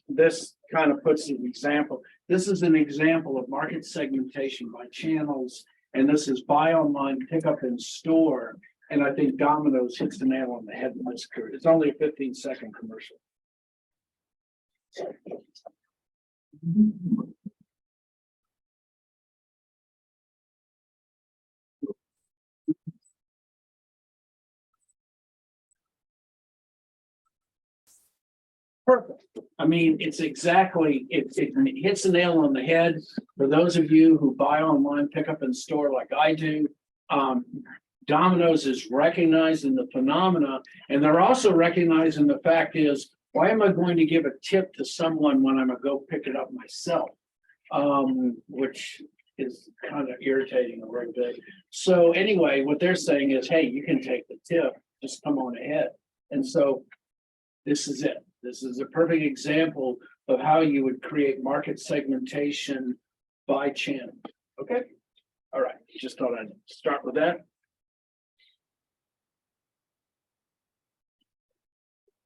This kind of puts an example. This is an example of market segmentation by channels, and this is buy online, pick up in store. And I think Domino's hits the nail on the head in this career. It's only a 15-second commercial. Perfect. I mean, it's exactly, it hits the nail on the head. For those of you who buy online, pick up in store like I do, Domino's is recognizing the phenomena, and they're also recognizing the fact is, why am I going to give a tip to someone when I'm gonna go pick it up myself? Which is kind of irritating a little bit. So anyway, what they're saying is, hey, you can take the tip, just come on ahead. And so this is it. This is a perfect example of how you would create market segmentation by channel. Okay. All right. Just thought I'd start with that.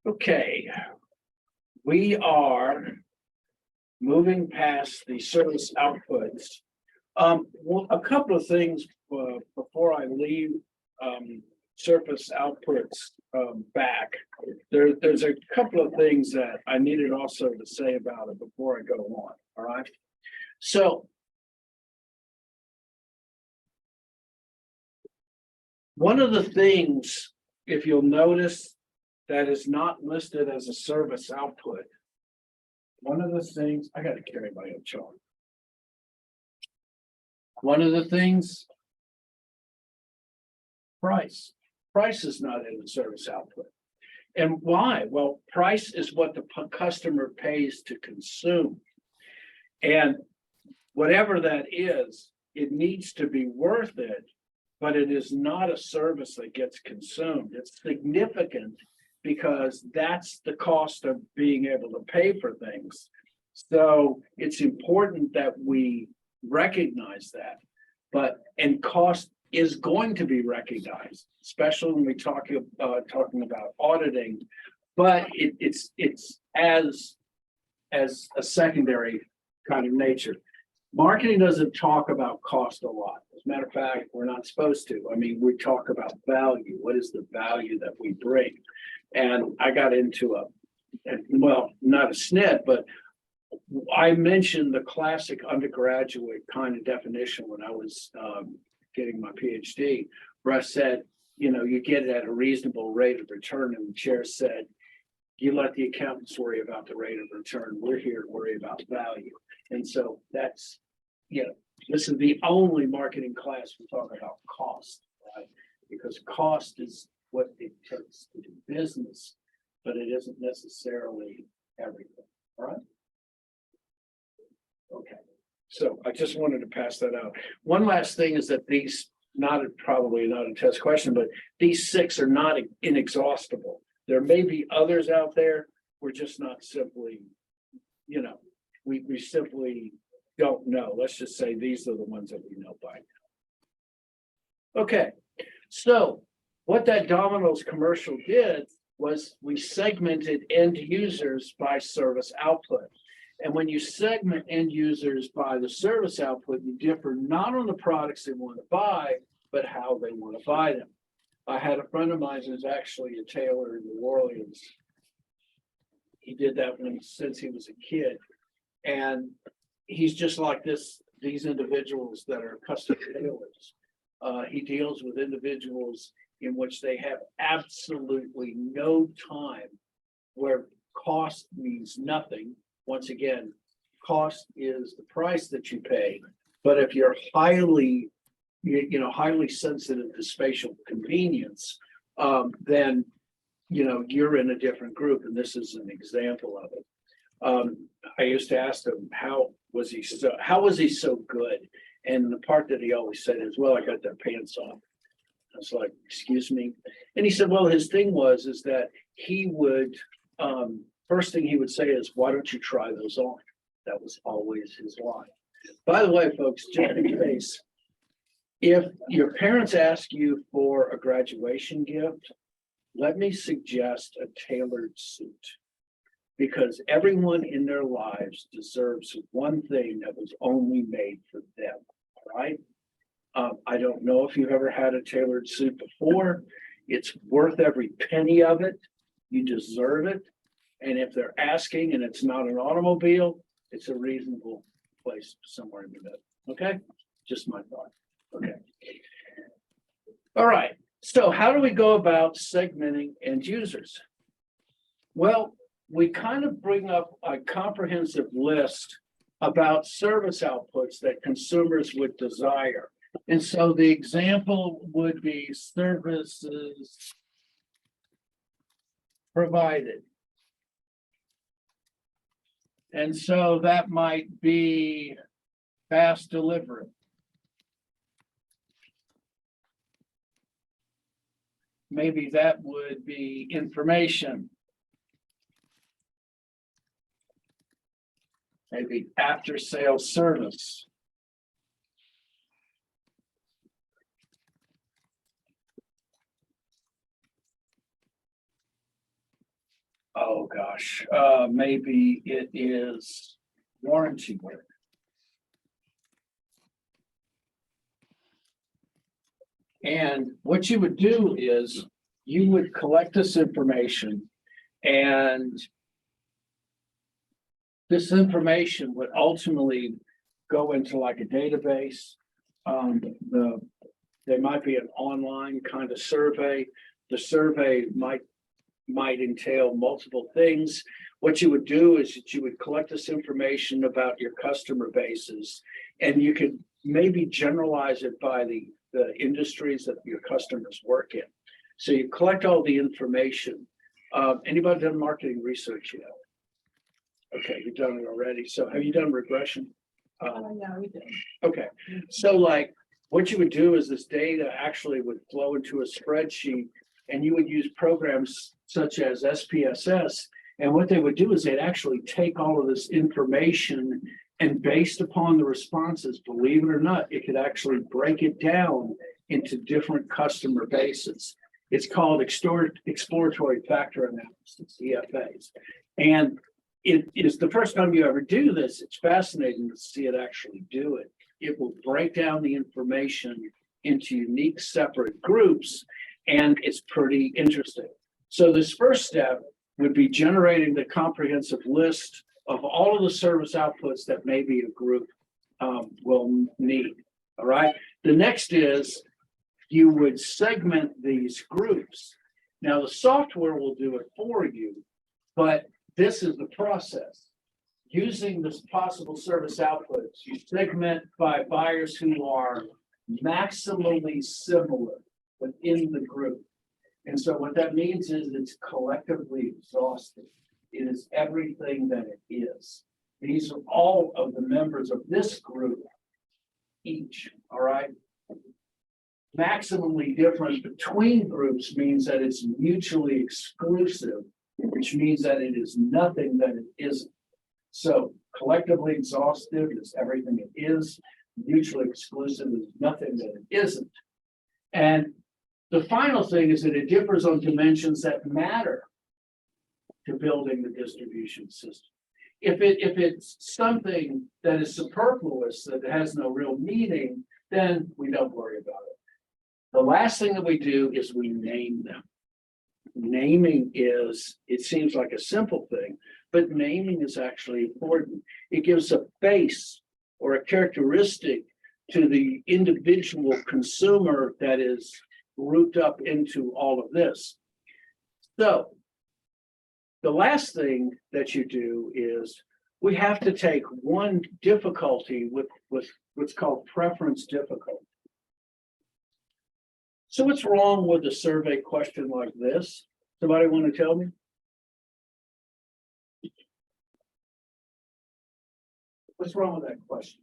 Okay. We are moving past the service outputs. Well, a couple of things before I leave surface outputs back. There's a couple of things that I needed also to say about it before I go on. All right. So one of the things, if you'll notice, that is not listed as a service output. One of the things, I got to carry my own chart. One of the things, price. Price is not in the service output. And why? Well, price is what the customer pays to consume. And whatever that is, it needs to be worth it, but it is not a service that gets consumed. It's significant because that's the cost of being able to pay for things. So it's important that we recognize that, and cost is going to be recognized, especially when we talking about auditing, but it's as a secondary kind of nature. Marketing doesn't talk about cost a lot. As a matter of fact, we're not supposed to. I mean, we talk about value. What is the value that we bring? And I got into well, not a snit, but I mentioned the classic undergraduate kind of definition when I was getting my PhD, where I said, you know, you get it at a reasonable rate of return. And the chair said, you let the accountants worry about the rate of return. We're here to worry about value. And so that's, you know, this is the only marketing class we talk about cost, right? Because cost is what it takes to do business, but it isn't necessarily everything. All right. Okay. So I just wanted to pass that out. One last thing is that these, probably not a test question, but these 6 are not inexhaustible. There may be others out there. We're just not simply, you know, we simply don't know. Let's just say these are the ones that we know by now. Okay. So what that Domino's commercial did was we segmented end users by service output. And when you segment end users by the service output, you differ not on the products they want to buy, but how they want to buy them. I had a friend of mine who's actually a tailor in New Orleans. He did that since he was a kid. And he's just like these individuals that are custom tailors. He deals with individuals in which they have absolutely no time, where cost means nothing. Once again, cost is the price that you pay. But if you're highly sensitive to spatial convenience, then, you know, you're in a different group. And this is an example of it. I used to ask him, how was he so good? And the part that he always said is, well, I got their pants off. I was like, excuse me. And he said, well, his thing is that he would, first thing he would say is, why don't you try those on? That was always his line. By the way, folks, just in case, if your parents ask you for a graduation gift, let me suggest a tailored suit. because everyone in their lives deserves one thing that was only made for them, right? I don't know if you've ever had a tailored suit before. It's worth every penny of it. You deserve it. And if they're asking and it's not an automobile, it's a reasonable place somewhere in the middle. Okay, just my thought. Okay. All right. So how do we go about segmenting end users? Well, we kind of bring up a comprehensive list about service outputs that consumers would desire. And so the example would be services provided. And so that might be fast delivery. Maybe that would be information. Maybe after sales service. Oh gosh, maybe it is warranty work. And what you would do is you would collect this information, and this information would ultimately go into like a database. There might be an online kind of survey. The survey might entail multiple things. What you would do is that you would collect this information about your customer bases, and you could maybe generalize it by the industries that your customers work in. So you collect all the information. Anybody done marketing research yet? Okay, you've done it already. So have you done regression? No, we didn't. Okay, so like what you would do is this data actually would flow into a spreadsheet, and you would use programs such as SPSS. And what they would do is they'd actually take all of this information, and based upon the responses, believe it or not, it could actually break it down into different customer bases. It's called exploratory factor analysis, EFAs. And it is the first time you ever do this. It's fascinating to see it actually do it. It will break down the information into unique separate groups, and it's pretty interesting. So this first step would be generating the comprehensive list of all of the service outputs that maybe a group will need. All right. The next is you would segment these groups. Now the software will do it for you, but this is the process. Using this possible service outputs, you segment by buyers who are maximally similar within the group. And so what that means is it's collectively exhaustive. It is everything that it is. These are all of the members of this group each, all right? Maximally different between groups means that it's mutually exclusive, which means that it is nothing that it isn't. So collectively exhaustive is everything it is. Mutually exclusive is nothing that it isn't. And the final thing is that it differs on dimensions that matter to building the distribution system. If it's something that is superfluous, that has no real meaning, then we don't worry about it. The last thing that we do is we name them. Naming is, it seems like a simple thing, but naming is actually important. It gives a face or a characteristic to the individual consumer that is grouped up into all of this. So the last thing that you do is we have to take one difficulty with what's called preference difficulty. So what's wrong with a survey question like this? Somebody want to tell me? What's wrong with that question?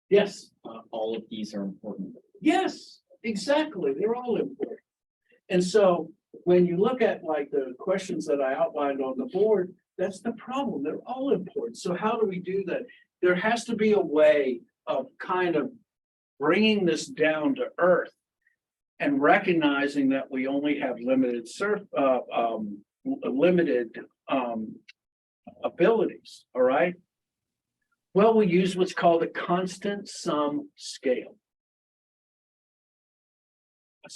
Yes. All of these are important. Yes, exactly. They're all important. And so when you look at like the questions that I outlined on the board, that's the problem. They're all important. So how do we do that? There has to be a way of kind of bringing this down to earth and recognizing that we only have limited limited abilities, all right? Well, we use what's called a constant sum scale. A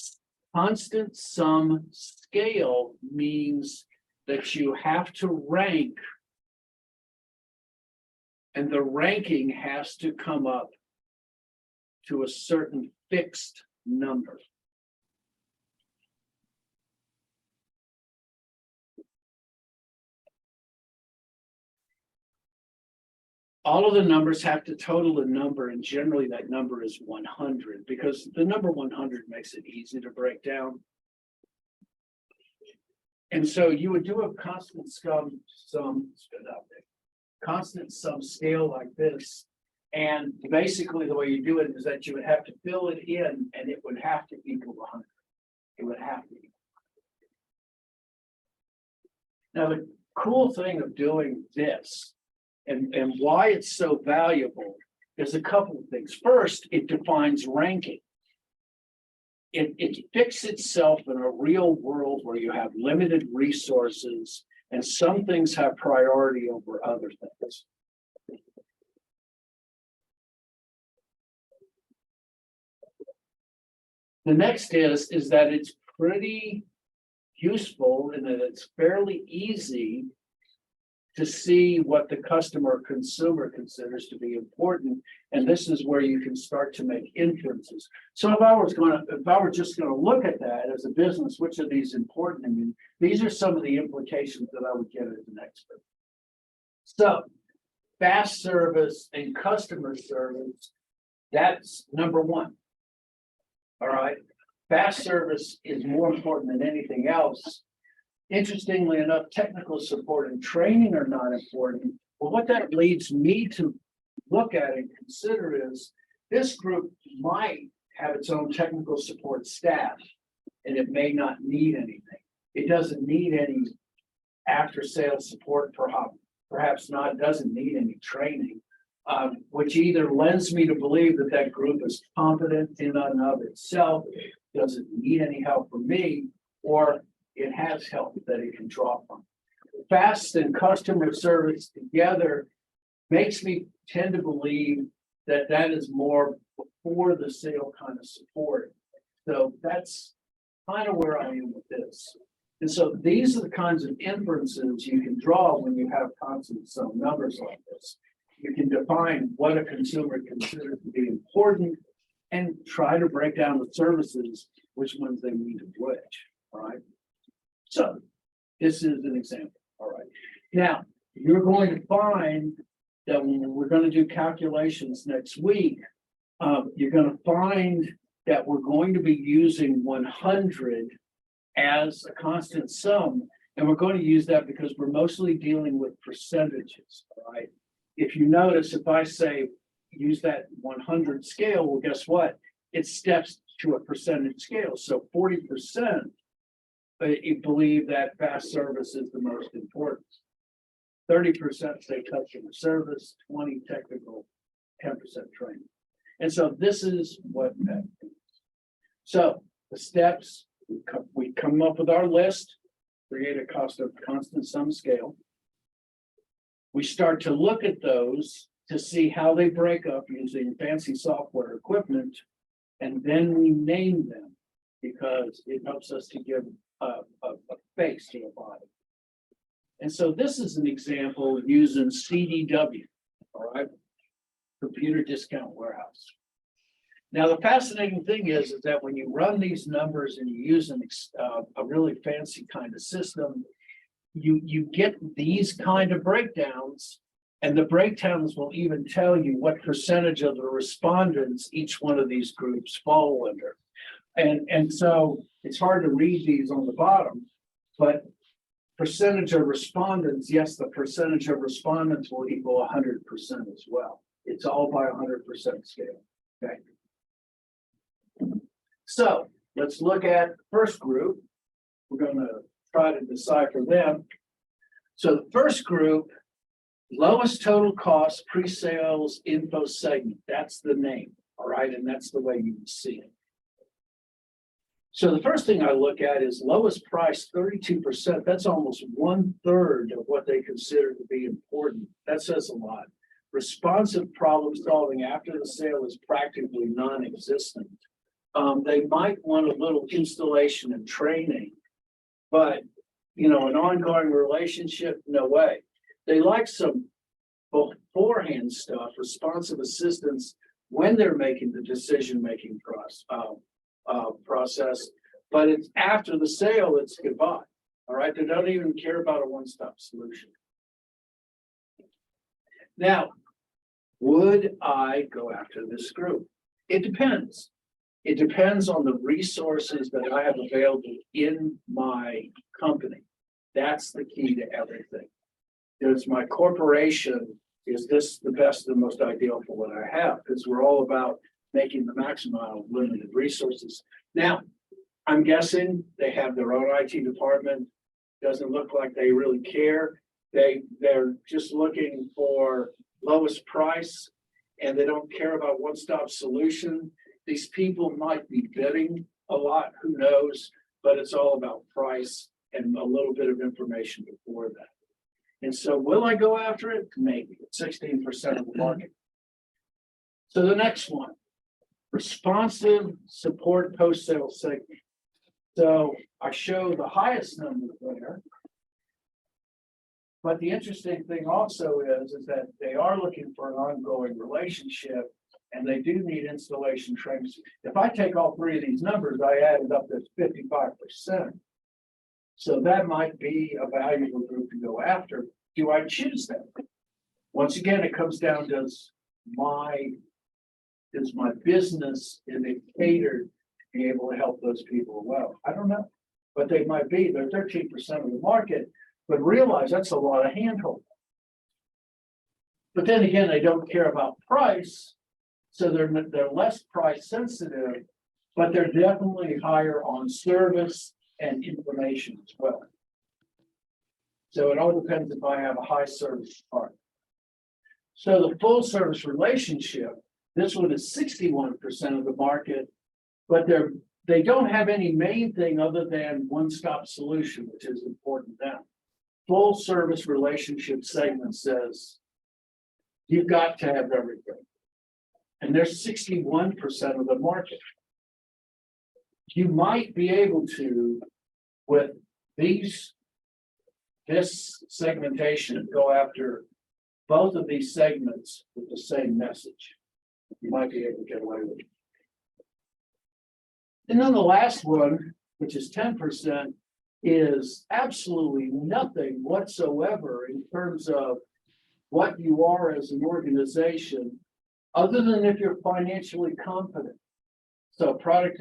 constant sum scale means that you have to rank, and the ranking has to come up to a certain fixed number. All of the numbers have to total a number, and generally that number is 100, because the number 100 makes it easy to break down. And so you would do a constant sum scale like this. And basically the way you do it is that you would have to fill it in, and it would have to equal 100. It would have to. Now, the cool thing of doing this and why it's so valuable is a couple of things. First, it defines ranking. It fixes itself in a real world where you have limited resources and some things have priority over other things. The next is that it's pretty useful and that it's fairly easy to see what the customer or consumer considers to be important. And this is where you can start to make inferences. So if I were just going to look at that as a business, which are these important? I mean, these are some of the implications that I would get as an expert. So fast service and customer service, that's number one. All right. Fast service is more important than anything else. Interestingly enough, technical support and training are not important. But what that leads me to look at and consider is this group might have its own technical support staff, and it may not need anything. It doesn't need any after-sales support, perhaps not, doesn't need any training, which either lends me to believe that that group is competent in and of itself, doesn't need any help from me, or it has help that it can draw from. Fast and customer service together makes me tend to believe that that is more before the sale kind of support. So that's kind of where I am with this. And so these are the kinds of inferences you can draw when you have constant sum numbers like this. You can define what a consumer considers to be important and try to break down the services, which ones they need to which, all right? So this is an example, all right? Now, you're going to find that when we're going to do calculations next week, you're going to find that we're going to be using 100 as a constant sum, and we're going to use that because we're mostly dealing with percentages, all right? If you notice, if I say use that 100 scale, well, guess what? It steps to a percentage scale. So 40%, you believe that fast service is the most important. 30% say customer service, 20 technical, 10% training. And so this is what that is. So the steps, we come up with our list, create a constant sum scale. We start to look at those to see how they break up using fancy software equipment, and then we name them because it helps us to give a face to the body. And so this is an example using CDW, all right, Computer Discount Warehouse. Now, the fascinating thing is that when you run these numbers and you use a really fancy kind of system, you get these kind of breakdowns, and the breakdowns will even tell you what percentage of the respondents each one of these groups fall under. And so it's hard to read these on the bottom, but percentage of respondents, yes, the percentage of respondents will equal 100% as well. It's all by 100% scale, okay? So let's look at the first group. We're going to try to decipher them. So the first group, lowest total cost pre-sales info segment. That's the name, all right? And that's the way you see it. So the first thing I look at is lowest price, 32%. That's almost 1/3 of what they consider to be important. That says a lot. Responsive problem solving after the sale is practically non-existent. They might want a little installation and training, but an ongoing relationship, no way. They like some beforehand stuff, responsive assistance when they're making the decision-making process, but it's after the sale, it's goodbye. All right, they don't even care about a one-stop solution. Now, would I go after this group? It depends. It depends on the resources that I have available in my company. That's the key to everything. Is my corporation, is this the best and most ideal for what I have? Because we're all about making the maximum out of limited resources. Now, I'm guessing they have their own IT department. Doesn't look like they really care. They're just looking for lowest price and they don't care about one-stop solution. These people might be bidding a lot, who knows, but it's all about price and a little bit of information before that. And so will I go after it? Maybe. 16% of the market. So the next one, responsive support post-sale segment. So I show the highest number there. But the interesting thing also is that they are looking for an ongoing relationship and they do need installation trainings. If I take all three of these numbers, I added up to 55%. So that might be a valuable group to go after. Do I choose them? Once again, it comes down to my business, and it catered to be able to help those people well? I don't know, but they might be. They're 13% of the market, but realize that's a lot of handhold. But then again, they don't care about price, so they're less price sensitive, but they're definitely higher on service and information as well. So it all depends if I have a high service part. So the full service relationship, this one is 61% of the market, but they don't have any main thing other than one-stop solution, which is important now. Full service relationship segment says you've got to have everything. And there's 61% of the market. You might be able to, with this segmentation, go after both of these segments with the same message. You might be able to get away with it. And then the last one, which is 10%, is absolutely nothing whatsoever in terms of what you are as an organization, other than if you're financially confident. So product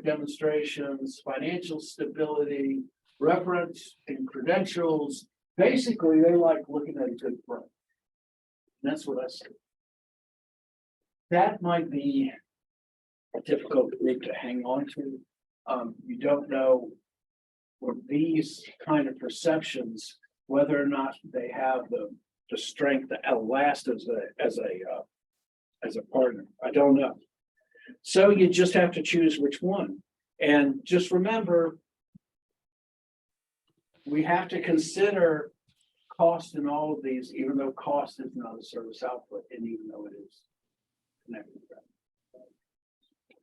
demonstrations, financial stability, reference and credentials. Basically, they like looking at a good firm. And that's what I say. That might be a difficult group to hang on to. You don't know for these kind of perceptions whether or not they have the strength to outlast as a partner. I don't know. So you just have to choose which one. And just remember, we have to consider cost in all of these, even though cost is not a service output, and even though it is connected to that.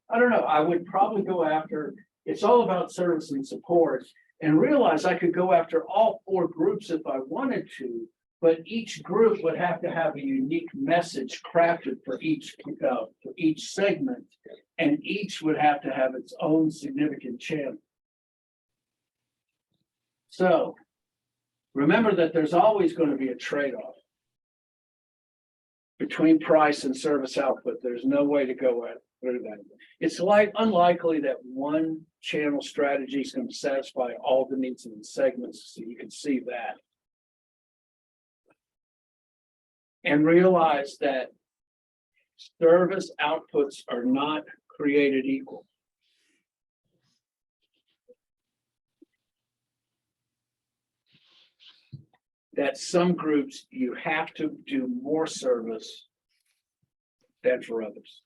I don't know. I would probably go after, it's all about service and support, and realize I could go after all four groups if I wanted to, but each group would have to have a unique message crafted for each segment, and each would have to have its own significant channel. So remember that there's always going to be a trade-off between price and service output. There's no way to go through that. It's unlikely that one channel strategy is going to satisfy all the needs of the segments, so you can see that. And realize that service outputs are not created equal. That some groups you have to do more service than for others.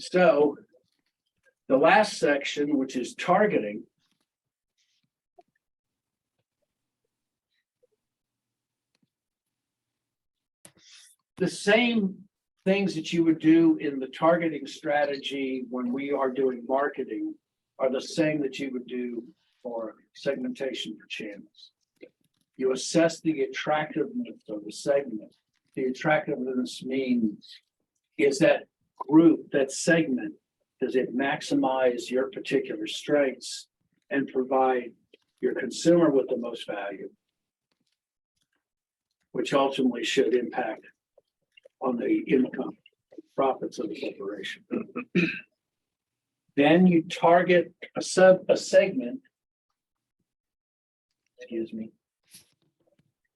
So the last section, which is targeting. The same things that you would do in the targeting strategy when we are doing marketing are the same that you would do for segmentation for channels. You assess the attractiveness of the segment. The attractiveness means, is that group, that segment, does it maximize your particular strengths and provide your consumer with the most value, which ultimately should impact on the income, profits of the corporation. Then you target a segment. Excuse me.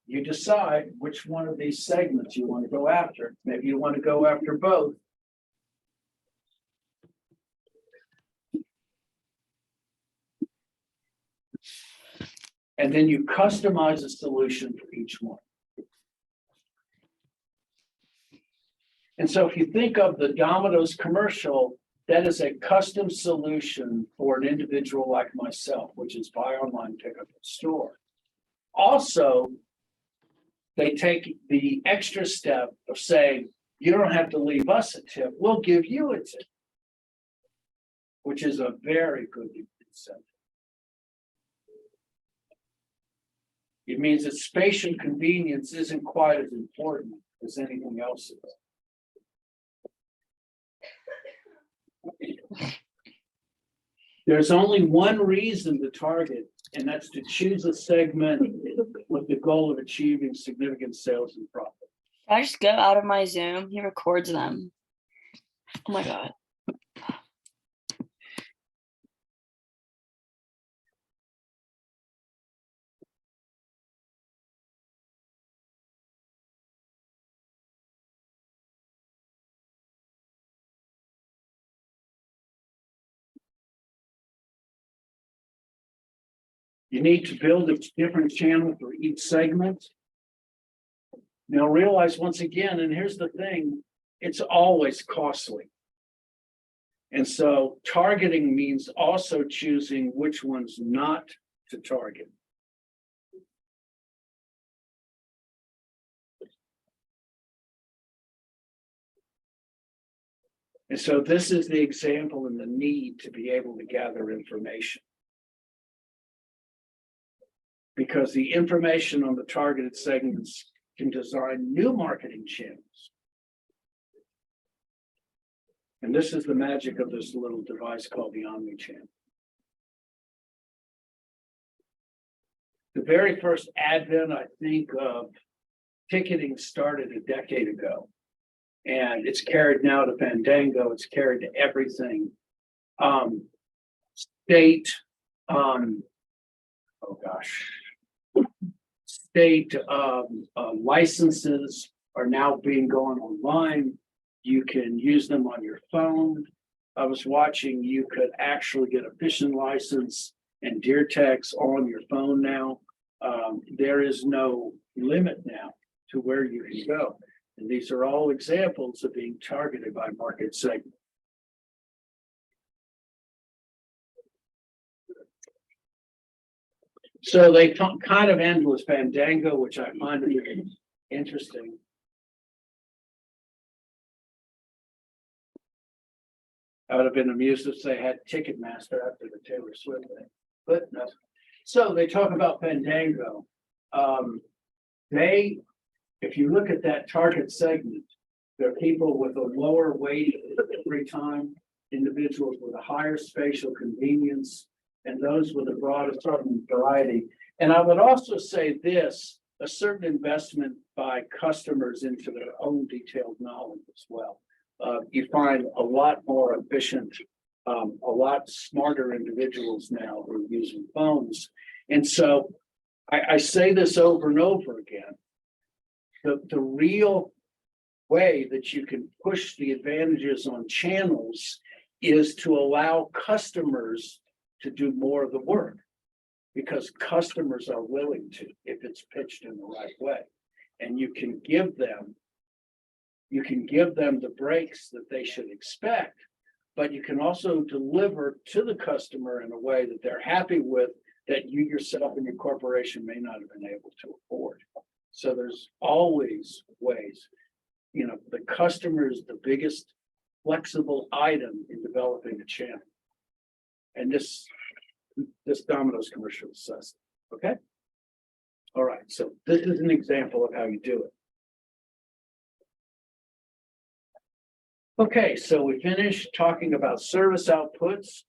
You decide which one of these segments you want to go after. Maybe you want to go after both. And then you customize a solution for each one. And so if you think of the Domino's commercial, that is a custom solution for an individual like myself, which is buy online, pick up in store. Also, they take the extra step of saying, you don't have to leave us a tip, we'll give you a tip, which is a very good incentive. It means that spatial convenience isn't quite as important as anything else is. There's only one reason to target, and that's to choose a segment with the goal of achieving significant sales and profit. Can I just go out of my Zoom? He records them. Oh my God. You need to build a different channel for each segment. Now realize once again, and here's the thing, it's always costly. And so targeting means also choosing which ones not to target. And so this is the example and the need to be able to gather information. Because the information on the targeted segments can design new marketing channels. And this is the magic of this little device called the OmniChannel. The very first advent, I think, of ticketing started a decade ago. And it's carried now to Fandango, it's carried to everything. State licenses are now being going online. You can use them on your phone. I was watching, you could actually get a fishing license and deer tags on your phone now. There is no limit now to where you can go. And these are all examples of being targeted by market segment. So they kind of end with Fandango, which I find really interesting. I would have been amused if they had Ticketmaster after the Taylor Swift thing, but no. So they talk about Fandango. If you look at that target segment, there are people with a lower weight every time, individuals with a higher spatial convenience, and those with a broad assortment variety. And I would also say this, a certain investment by customers into their own detailed knowledge as well. You find a lot more efficient, a lot smarter individuals now who are using phones. And so I say this over and over again. The real way that you can push the advantages on channels is to allow customers to do more of the work, because customers are willing to, if it's pitched in the right way. And you can give them the breaks that they should expect but you can also deliver to the customer in a way that they're happy with, that you yourself and your corporation may not have been able to afford. So there's always ways, the customer is the biggest flexible item in developing a channel. And this Domino's commercial says, okay? All right, so this is an example of how you do it. Okay, so we finished talking about service outputs,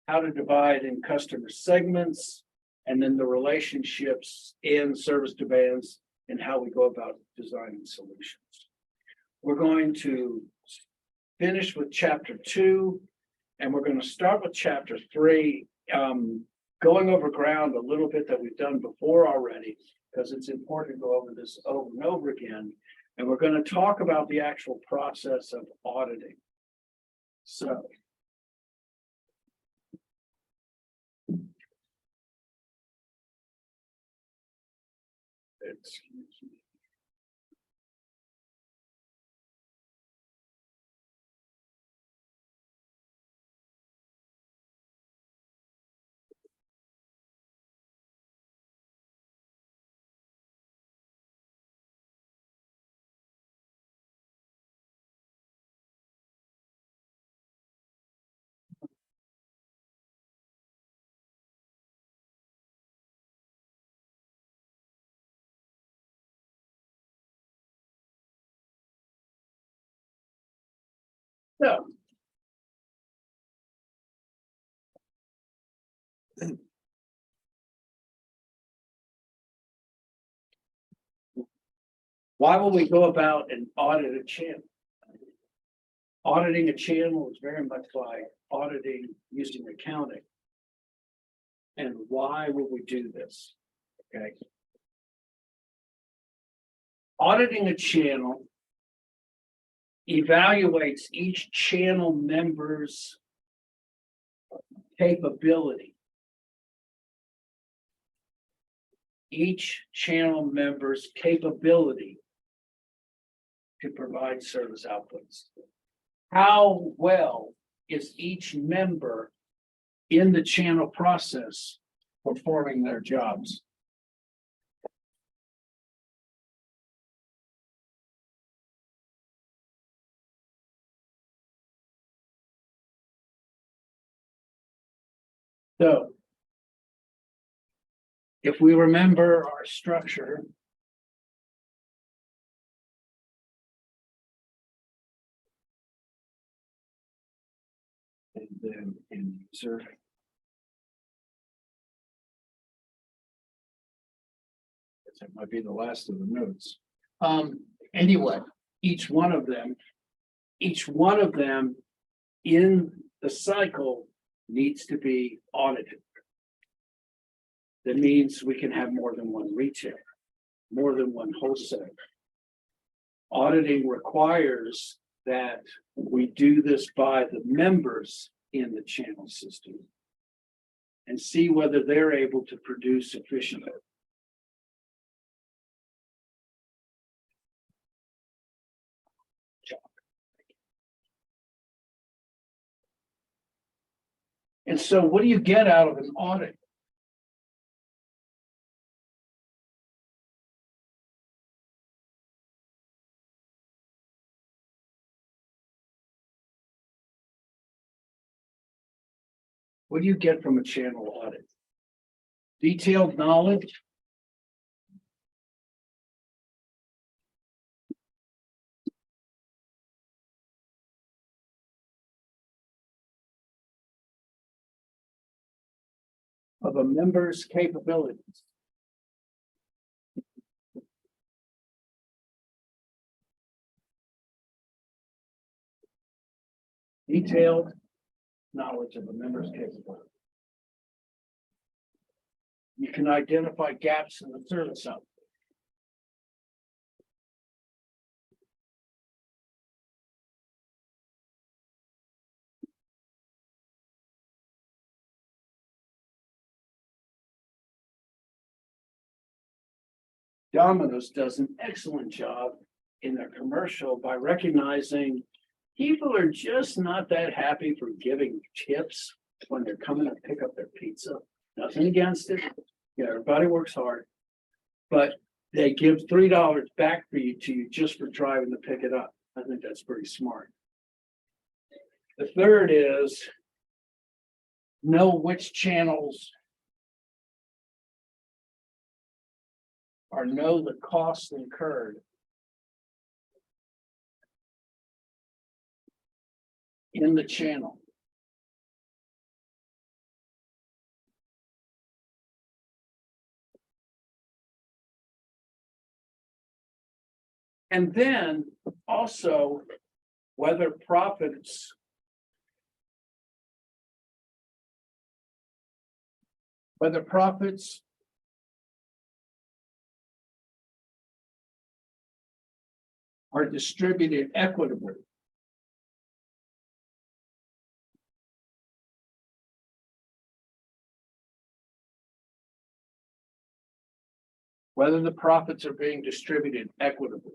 how to divide in customer segments, and then the relationships in service demands and how we go about designing solutions. We're going to finish with chapter 2, and we're going to start with chapter 3, going over ground a little bit that we've done before already, because it's important to go over this over and over again. And we're going to talk about the actual process of auditing. So. Excuse me. So. Why will we go about and audit a channel? Auditing a channel is very much like auditing using accounting. And why will we do this? Okay. Auditing a channel evaluates each channel member's capability. Each channel member's capability to provide service outputs. How well is each member in the channel process performing their jobs? So, if we remember our structure, and then in user, that might be the last of the notes. Anyway, each one of them in the cycle needs to be audited. That means we can have more than one retailer, more than one wholesaler. Auditing requires that we do this by the members in the channel system and see whether they're able to produce efficiently. And so what do you get out of an audit? What do you get from a channel audit? Detailed knowledge. Of a member's capabilities. Detailed knowledge of a member's capability. You can identify gaps in the service output. Domino's does an excellent job in their commercial by recognizing people are just not that happy for giving tips when they're coming to pick up their pizza. Nothing against it. Yeah, everybody works hard. But they give $3 back for you to you just for driving to pick it up. I think that's pretty smart. The third is know which channels or know the costs incurred in the channel. And then also whether profits are distributed equitably. Whether the profits are being distributed equitably.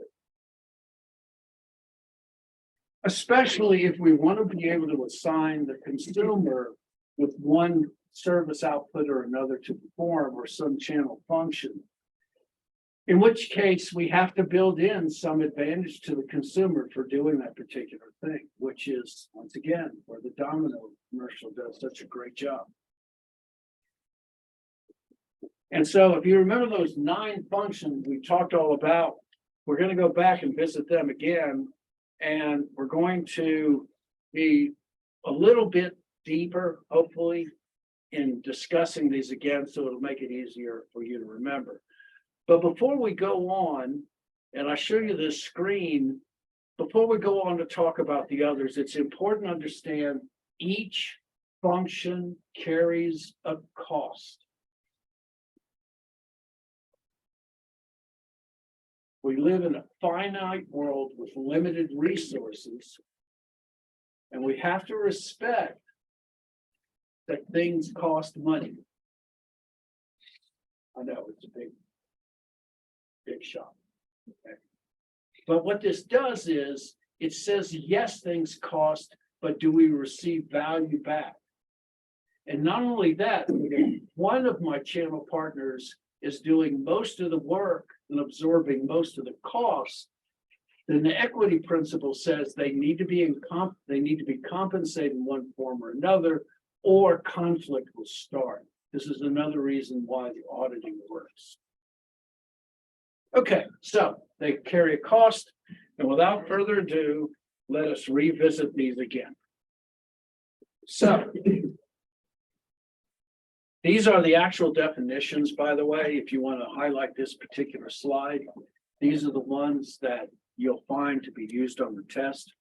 Especially if we want to be able to assign the consumer with one service output or another to perform or some channel function. In which case we have to build in some advantage to the consumer for doing that particular thing, which is, once again, where the Domino commercial does such a great job. And so if you remember those 9 functions we talked all about, we're going to go back and visit them again. And we're going to be a little bit deeper, hopefully, in discussing these again, so it'll make it easier for you to remember. But before we go on, and I show you this screen, before we go on to talk about the others, it's important to understand each function carries a cost. We live in a finite world with limited resources, and we have to respect that things cost money. I know it's a big shot. Okay. But what this does is it says, yes, things cost, but do we receive value back? And not only that, one of my channel partners is doing most of the work and absorbing most of the costs, then the equity principle says they need to be compensated in one form or another, or conflict will start. This is another reason why the auditing works. Okay, so they carry a cost, and without further ado, let us revisit these again. So these are the actual definitions, by the way, if you want to highlight this particular slide. These are the ones that you'll find to be used on the test.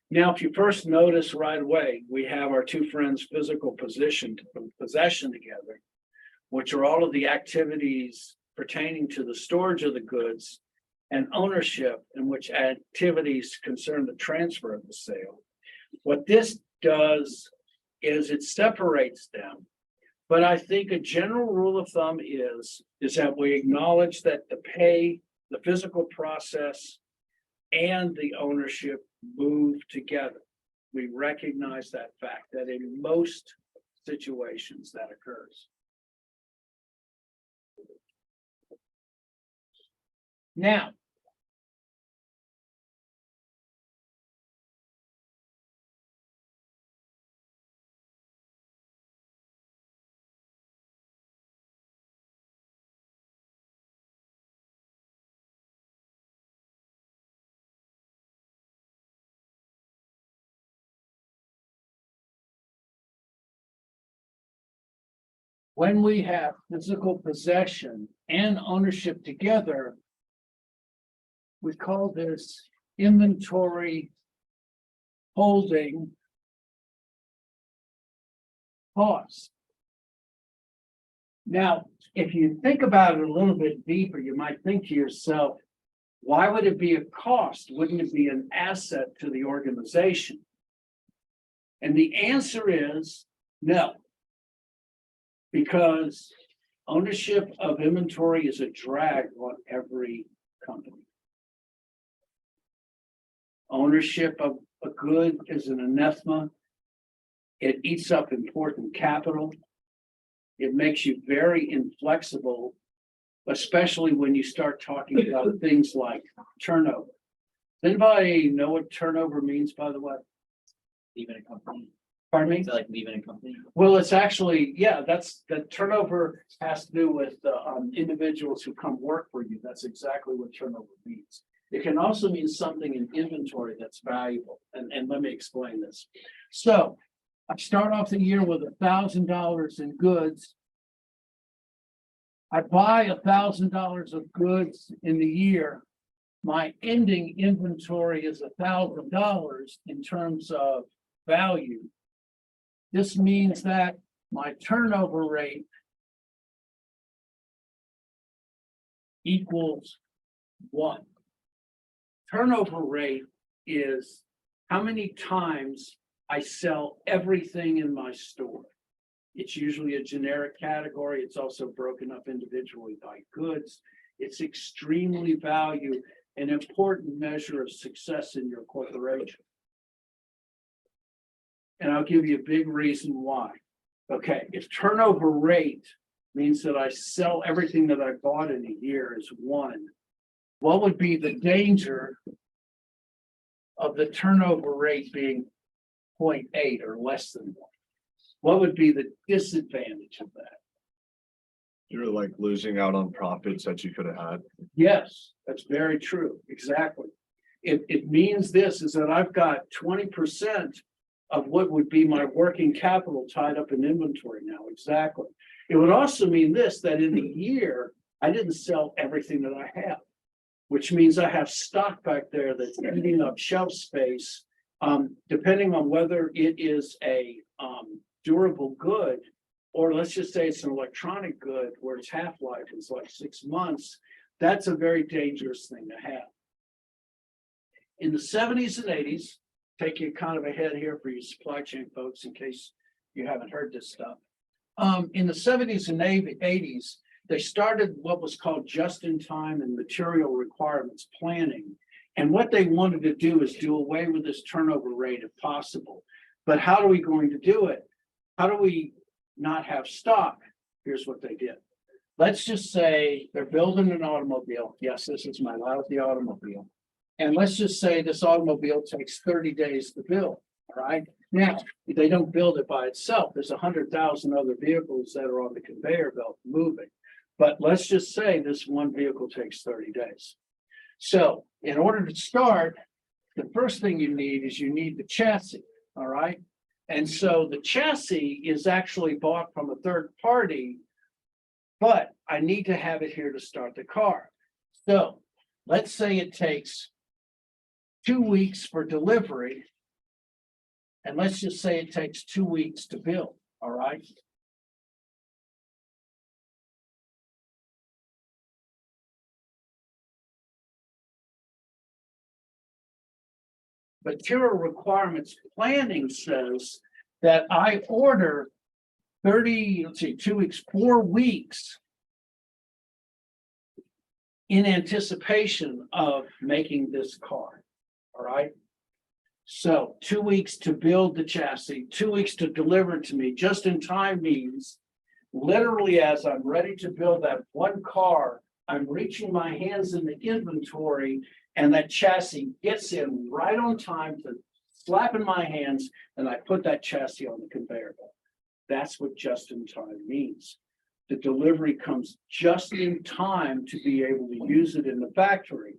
Now, if you first notice right away, we have our 2 friends' physical possession together, which are all of the activities pertaining to the storage of the goods and ownership, in which activities concern the transfer of the sale. What this does is it separates them. But I think a general rule of thumb is that we acknowledge that the physical process and the ownership move together. We recognize that fact, that in most situations that occurs. Now, when we have physical possession and ownership together, we call this inventory holding cost. Now, if you think about it a little bit deeper, you might think to yourself, why would it be a cost? Wouldn't it be an asset to the organization? And the answer is no. Because ownership of inventory is a drag on every company. Ownership of a good is an anathema. It eats up important capital. It makes you very inflexible, especially when you start talking about things like turnover. Does anybody know what turnover means, by the way? Leaving a company, Pardon me? is it like leaving a company? Well, it's actually, yeah, that's, the turnover has to do with the individuals who come work for you. That's exactly what turnover means. It can also mean something in inventory that's valuable. And let me explain this. So I start off the year with $1,000 in goods. I buy $1,000 of goods in the year. My ending inventory is $1,000 in terms of value. This means that my turnover rate equals 1. Turnover rate is how many times I sell everything in my store. It's usually a generic category. It's also broken up individually by goods. It's extremely valuable, an important measure of success in your corporation. And I'll give you a big reason why. Okay, if turnover rate means that I sell everything that I bought in a year is 1, what would be the danger of the turnover rate being 0.8 or less than 1? What would be the disadvantage of that? You're like losing out on profits that you could have had. Yes, that's very true. Exactly. It means this is that I've got 20% of what would be my working capital tied up in inventory now. Exactly. It would also mean this, that in a year, I didn't sell everything that I have, which means I have stock back there that's eating up shelf space. Depending on whether it is a durable good, or let's just say it's an electronic good where its half-life is like 6 months, that's a very dangerous thing to have. In the 70s and 80s, taking kind of ahead here for you supply chain folks, in case you haven't heard this stuff. In the 70s and 80s, they started what was called just-in-time and material requirements planning. And what they wanted to do is do away with this turnover rate if possible. But how are we going to do it? How do we not have stock? Here's what they did. Let's just say they're building an automobile. Yes, this is my lousy automobile. And let's just say this automobile takes 30 days to build. All right. Now, they don't build it by itself. There's 100,000 other vehicles that are on the conveyor belt moving. But let's just say this one vehicle takes 30 days. So in order to start, the first thing you need is you need the chassis. All right. And so the chassis is actually bought from a third party, but I need to have it here to start the car. So let's say it takes 2 weeks for delivery. And let's just say it takes 2 weeks to build. All right. Material requirements planning says that I order 2 weeks, 4 weeks in anticipation of making this car. All right. So 2 weeks to build the chassis, 2 weeks to deliver it to me. Just in time means literally as I'm ready to build that one car, I'm reaching my hands in the inventory and that chassis gets in right on time to slap in my hands and I put that chassis on the conveyor belt. That's what just in time means. The delivery comes just in time to be able to use it in the factory.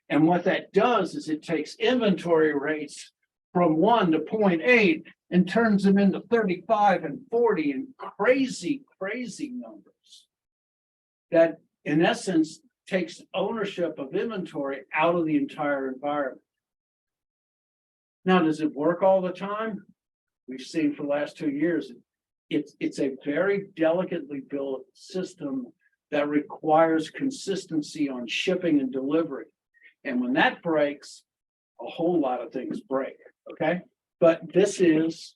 And what that does is it takes inventory rates from 1 to 0.8 and turns them into 35 and 40 and crazy numbers. That in essence takes ownership of inventory out of the entire environment. Now, does it work all the time? We've seen for the last 2 years, it's a very delicately built system that requires consistency on shipping and delivery. And when that breaks, a whole lot of things break, okay? But this is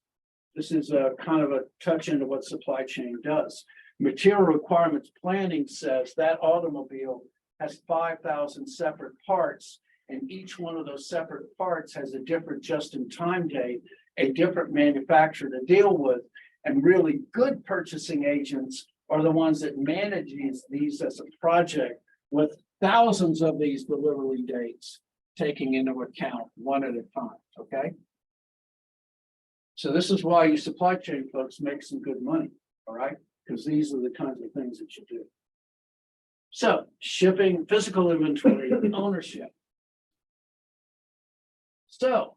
a kind of a touch into what supply chain does. Material requirements planning says that automobile has 5,000 separate parts, and each one of those separate parts has a different just-in-time date, a different manufacturer to deal with. And really good purchasing agents are the ones that manage these as a project with thousands of these delivery dates, taking into account one at a time, okay? So this is why you supply chain folks make some good money, all right? Because these are the kinds of things that you do. So shipping, physical inventory, ownership. So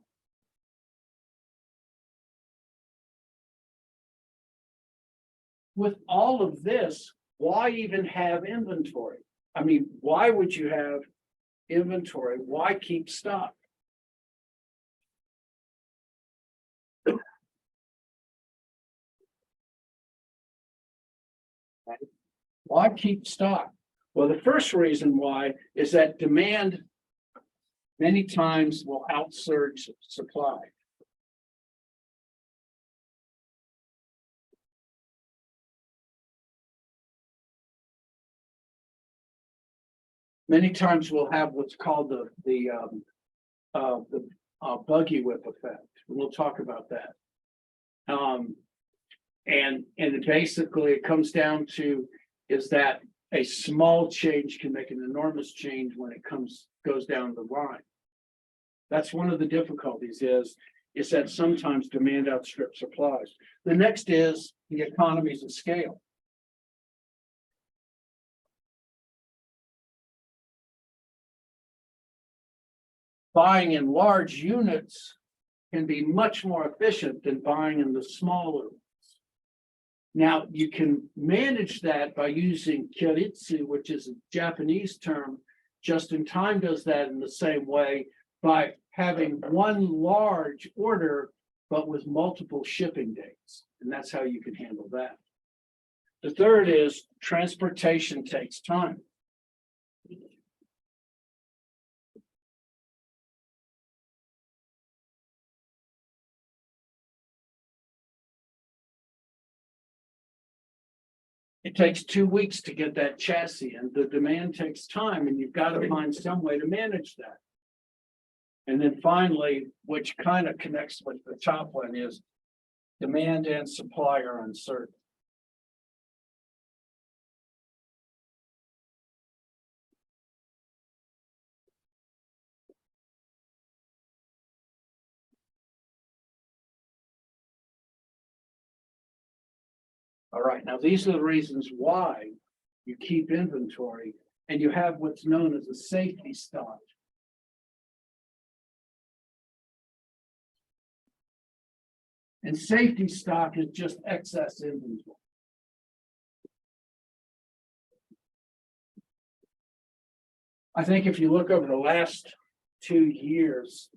with all of this, why even have inventory? I mean, why would you have inventory? Why keep stock? Why keep stock? Well, the first reason why is that demand many times will outsurge supply. Many times we'll have what's called the buggy whip effect. We'll talk about that. And basically it comes down to is that a small change can make an enormous change when it goes down the line. That's one of the difficulties is that sometimes demand outstrips supplies. The next is the economies of scale. Buying in large units can be much more efficient than buying in the smaller ones. Now, you can manage that by using keiretsu, which is a Japanese term. Just in time does that in the same way by having one large order, but with multiple shipping dates. And that's how you can handle that. The third is transportation takes time. It takes 2 weeks to get that chassis and the demand takes time and you've got to find some way to manage that. And then finally, which kind of connects with the top one is demand and supply are uncertain. All right, now these are the reasons why you keep inventory and you have what's known as a safety stock. And safety stock is just excess inventory. I think if you look over the last 2 years,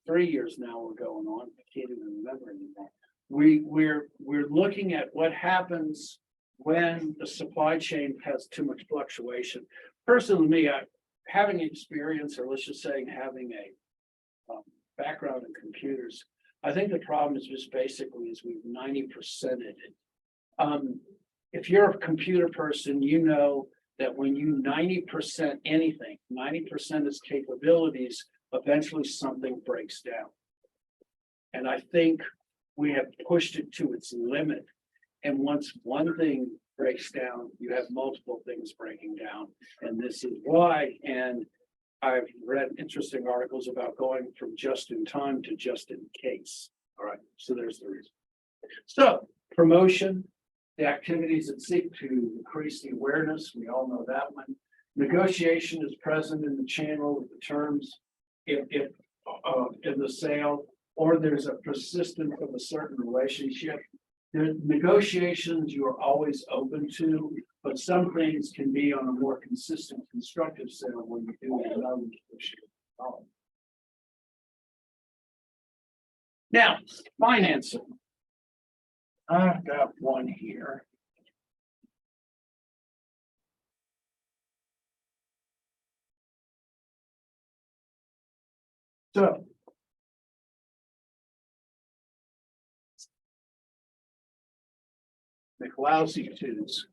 3 years now we're going on, I can't even remember anymore. We're looking at what happens when the supply chain has too much fluctuation. Personally, me, having experience, or let's just say having a background in computers, I think the problem is just basically is we've 90%ed it. If you're a computer person, you know that when you 90% anything, 90% its capabilities, eventually something breaks down. And I think we have pushed it to its limit. And once one thing breaks down, you have multiple things breaking down. And this is why, and I've read interesting articles about going from just in time to just in case. All right, so there's the reason. So promotion, the activities that seek to increase the awareness, we all know that one. Negotiation is present in the channel of the terms if in the sale, or there's a persistence of a certain relationship. The negotiations you are always open to, but some things can be on a more consistent, constructive sale when you do it without negotiating. Now, financing. I've got one here. So. Make lousy twos.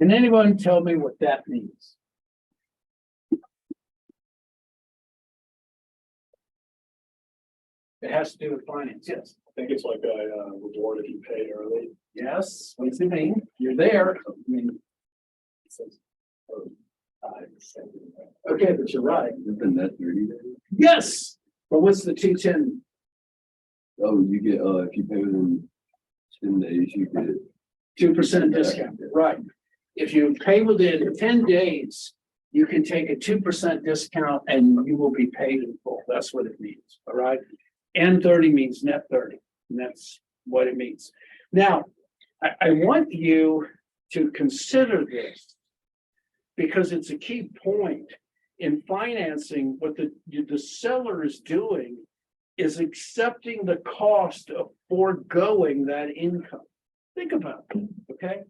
Can anyone tell me what that means? It has to do with finance, yes. I think it's like a reward if you pay early. Yes, what does it mean? You're there. I mean, It says, oh, 5%. okay, but you're right. Within that 30 days? Yes, but what's the 210? Oh, you get, if you pay within 10 days, you get, 2% discount, right? If you pay within 10 days, you can take a 2% discount and you will be paid in full. That's what it means, all right? N30 means net 30, and that's what it means. Now, I want you to consider this because it's a key point in financing. What the seller is doing is accepting the cost of foregoing that income. Think about it, okay?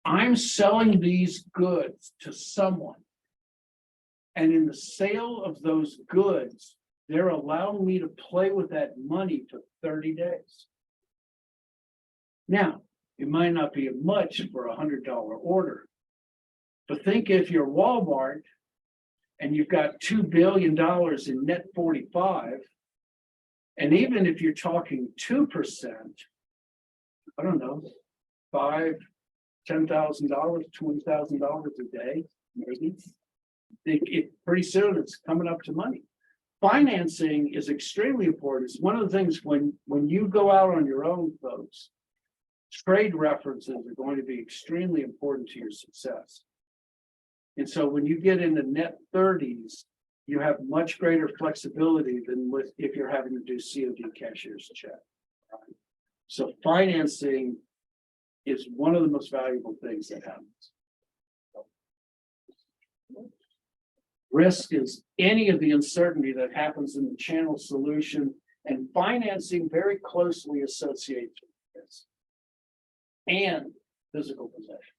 I'm selling these goods to someone. And in the sale of those goods, they're allowing me to play with that money for 30 days. Now, it might not be much for a $100 order, but think if you're Walmart and you've got $2 billion in net 45, and even if you're talking 2%, I don't know, $5,000, $10,000, $20,000 a day, maybe. Pretty soon it's coming up to money. Financing is extremely important. It's one of the things when you go out on your own, folks, trade references are going to be extremely important to your success. And so when you get into net 30s, you have much greater flexibility than if you're having to do COD cashier's check. Right? So financing is one of the most valuable things that happens. Risk is any of the uncertainty that happens in the channel solution, and financing very closely associates with this and physical possession.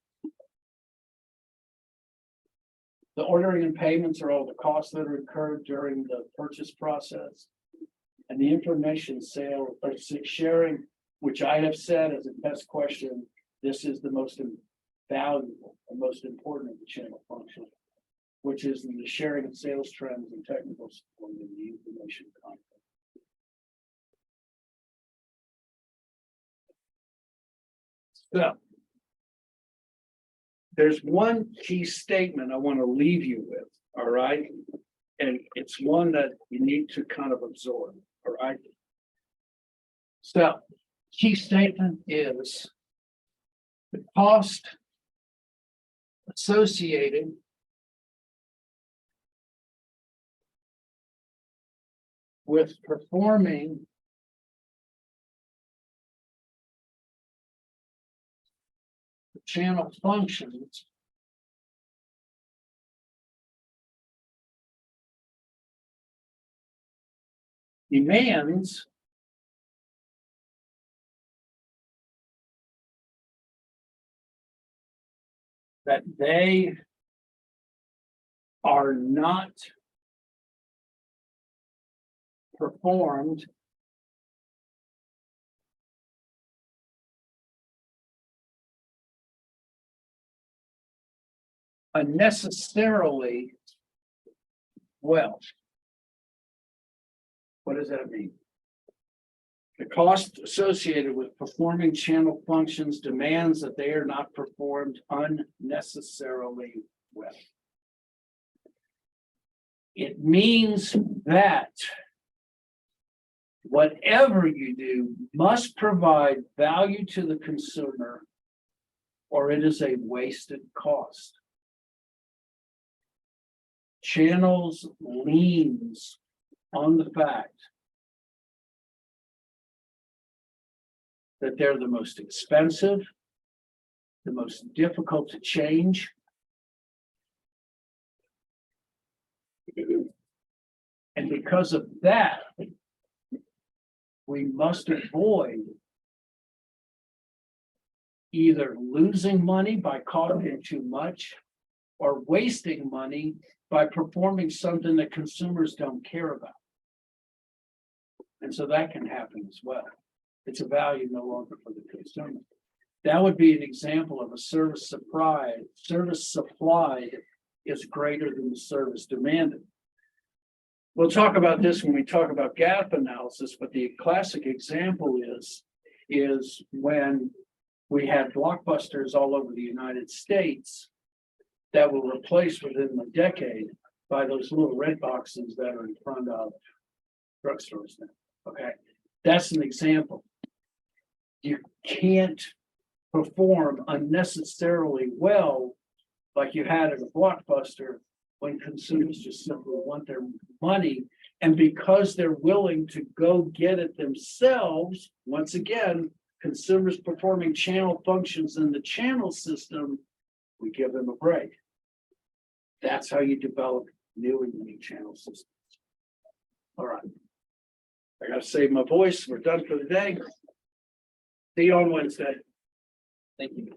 The ordering and payments are all the costs that are incurred during the purchase process, and the information sale or sharing, which I have said as a test question, this is the most valuable and most important of the channel function, which is the sharing of sales trends and technical support in the information content. So there's one key statement I want to leave you with, all right? And it's one that you need to kind of absorb, all right? So key statement is the cost associated with performing the channel functions demands that they are not performed unnecessarily well. What does that mean? The cost associated with performing channel functions demands that they are not performed unnecessarily well. It means that whatever you do must provide value to the consumer, or it is a wasted cost. Channels leans on the fact that they're the most expensive, the most difficult to change, and because of that, we must avoid either losing money by costing too much or wasting money by performing something that consumers don't care about. And so that can happen as well. It's a value no longer for the consumer. That would be an example of a service supplied is greater than the service demanded. We'll talk about this when we talk about gap analysis, but the classic example is when we had blockbusters all over the United States that were replaced within the decade by those little red boxes that are in front of drugstores now. Okay, that's an example. You can't perform unnecessarily well like you had in a blockbuster when consumers just simply want their money. And because they're willing to go get it themselves, once again, consumers performing channel functions in the channel system, we give them a break. That's how you develop new and unique channel systems. All right. I gotta save my voice. We're done for the day. See you on Wednesday. Thank you.